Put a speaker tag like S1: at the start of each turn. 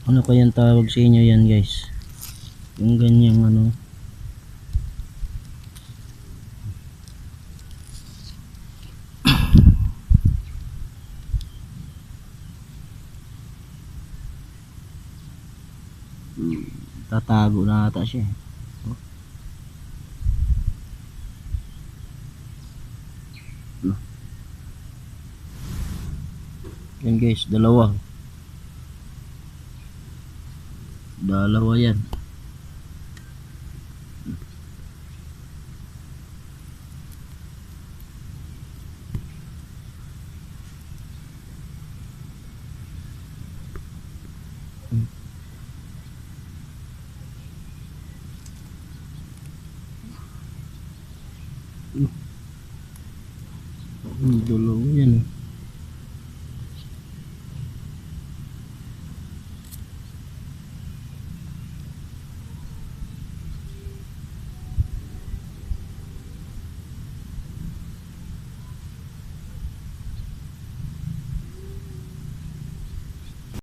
S1: Ano kayang tawag sa inyo yan guys? Yung ganyang ano. Tatago na ata siya. Yan guys, dalawa yan. Dalawa yan.